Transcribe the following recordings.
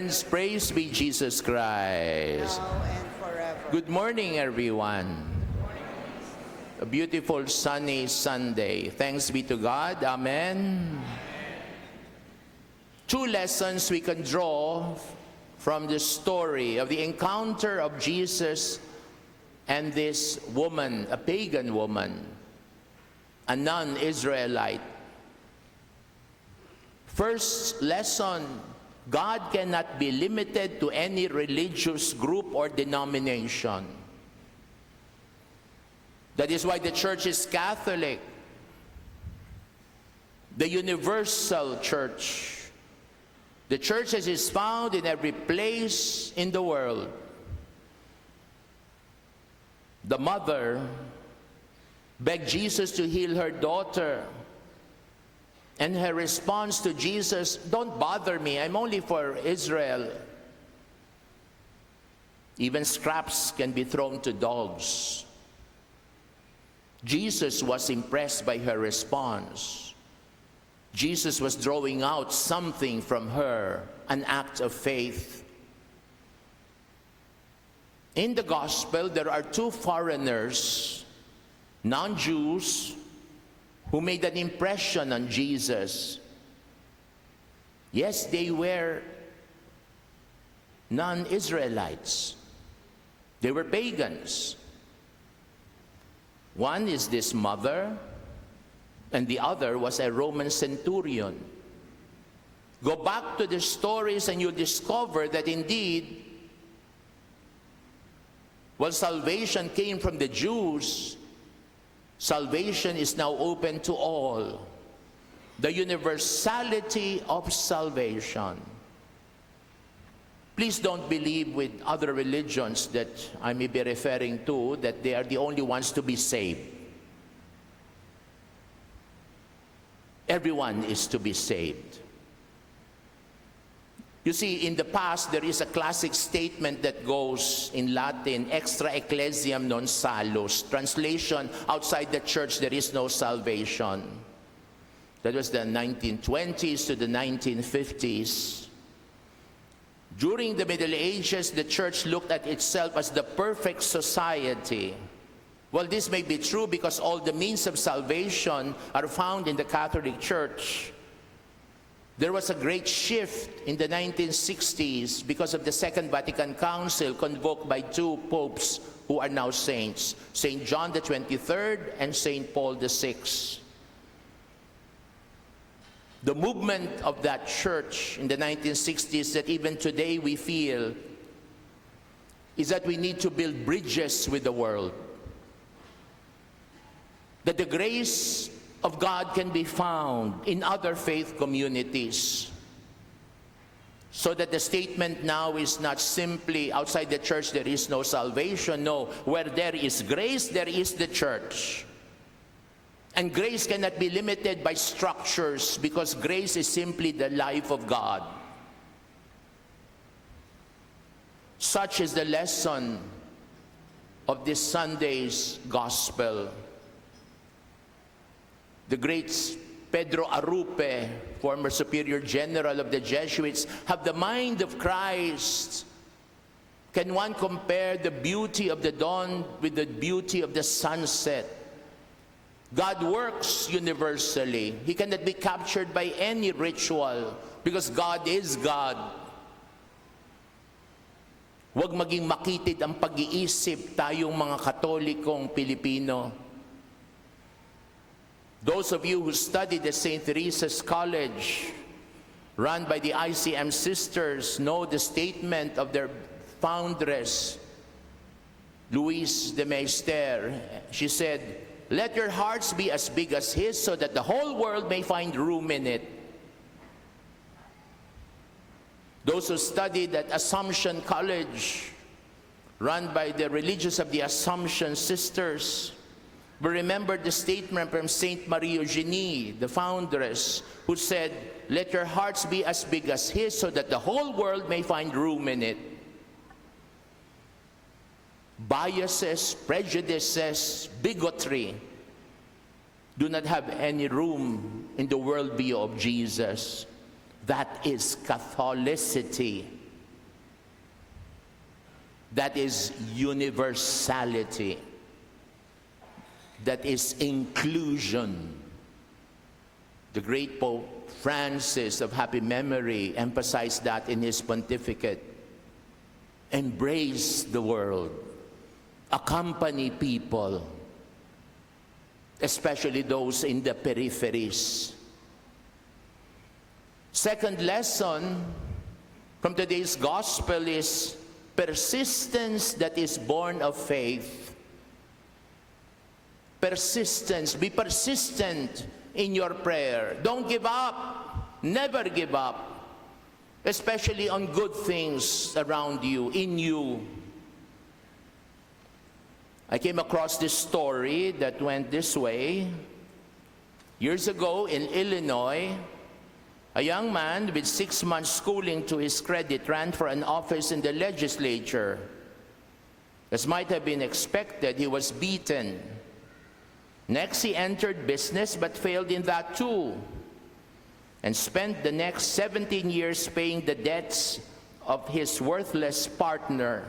Praise be Jesus Christ. Now and forever. Good morning, everyone. A beautiful sunny Sunday. Thanks be to God. Amen. Two lessons we can draw from the story of the encounter of Jesus and this woman, a pagan woman, a non-Israelite. First lesson, God cannot be limited to any religious group or denomination. That is why the church is Catholic, the universal church. The church as is found in every place in the world. The mother begged Jesus to heal her daughter. And her response to Jesus, "Don't bother me, I'm only for Israel." Even scraps can be thrown to dogs. Jesus was impressed by her response. Jesus was drawing out something from her, an act of faith. In the gospel, there are two foreigners, non-Jews, who made an impression on Jesus. Yes, they were non-Israelites. They were pagans. One is this mother, and the other was a Roman centurion. Go back to the stories and you'll discover that indeed, while salvation came from the Jews, salvation is now open to all. The universality of salvation. Please don't believe with other religions that I may be referring to that they are the only ones to be saved. Everyone is to be saved. You see, in the past, there is a classic statement that goes in Latin, extra ecclesiam non salus. Translation, outside the church, there is no salvation. That was the 1920s to the 1950s. During the Middle Ages, the church looked at itself as the perfect society. Well, this may be true because all the means of salvation are found in the Catholic Church. There was a great shift in the 1960s because of the Second Vatican Council convoked by two popes who are now saints, St. John the 23rd and St. Paul the 6th. The movement of that church in the 1960s that even today we feel is that we need to build bridges with the world. That the grace of God can be found in other faith communities. So that the statement now is not simply outside the church there is no salvation. No, where there is grace, there is the church. And grace cannot be limited by structures because grace is simply the life of God. Such is the lesson of this Sunday's gospel. The great Pedro Arrupe, former superior general of the Jesuits, have the mind of Christ. Can one compare the beauty of the dawn with the beauty of the sunset? God works universally. He cannot be captured by any ritual because God is God. Huwag maging makitid ang pag-iisip tayong mga Katolikong Pilipino. Those of you who studied at St. Teresa's College, run by the ICM sisters, know the statement of their foundress, Louise de Meister. She said, "Let your hearts be as big as His so that the whole world may find room in it." Those who studied at Assumption College, run by the religious of the Assumption sisters, but remember the statement from Saint Marie Eugenie, the foundress, who said, "Let your hearts be as big as His so that the whole world may find room in it." Biases, prejudices, bigotry do not have any room in the worldview of Jesus. That is Catholicity. That is universality. That is inclusion. The great Pope Francis of happy memory emphasized that in his pontificate. Embrace the world. Accompany people, especially those in the peripheries. Second lesson from today's gospel is persistence that is born of faith. Persistence. Be persistent in your prayer. Don't give up. Never give up. Especially on good things around you, in you. I came across this story that went this way. Years ago in Illinois, a young man with 6 months schooling to his credit ran for an office in the legislature. As might have been expected, he was beaten. Next, he entered business but failed in that too, and spent the next 17 years paying the debts of his worthless partner.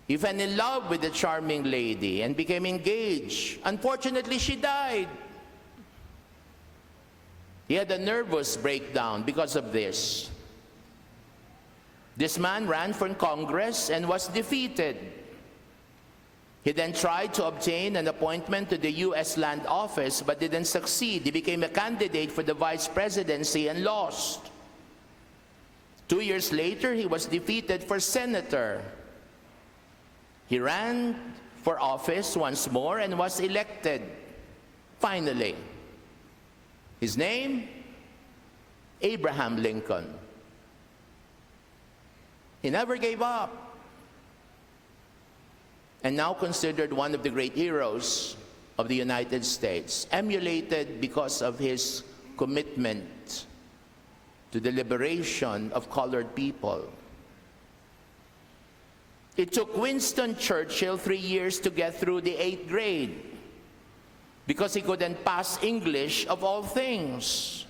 He fell in love with a charming lady and became engaged. Unfortunately, she died. He had a nervous breakdown because of this. This man ran for Congress and was defeated. He then tried to obtain an appointment to the U.S. Land Office but didn't succeed. He became a candidate for the vice presidency and lost. 2 years later, he was defeated for senator. He ran for office once more and was elected, finally. His name? Abraham Lincoln. He never gave up. And now considered one of the great heroes of the United States, emulated because of his commitment to the liberation of colored people. It took Winston Churchill 3 years to get through the 8th grade because he couldn't pass English of all things.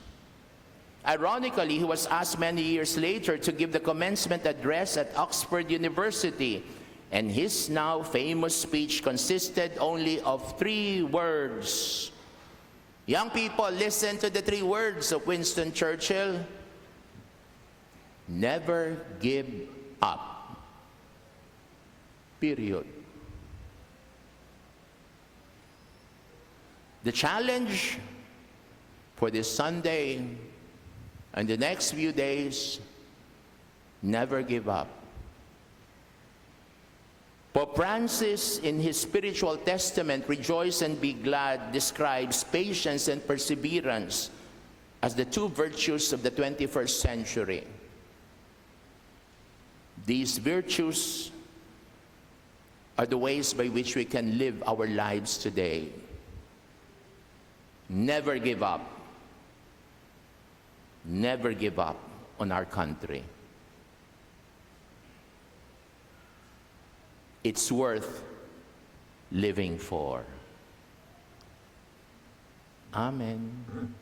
Ironically, he was asked many years later to give the commencement address at Oxford University, and his now famous speech consisted only of 3 words. Young people, listen to the 3 words of Winston Churchill. Never give up. Period. The challenge for this Sunday and the next few days, never give up. Pope Francis, in his spiritual testament, Rejoice and Be Glad, describes patience and perseverance as the 2 virtues of the 21st century. These virtues are the ways by which we can live our lives today. Never give up. Never give up on our country. It's worth living for. Amen.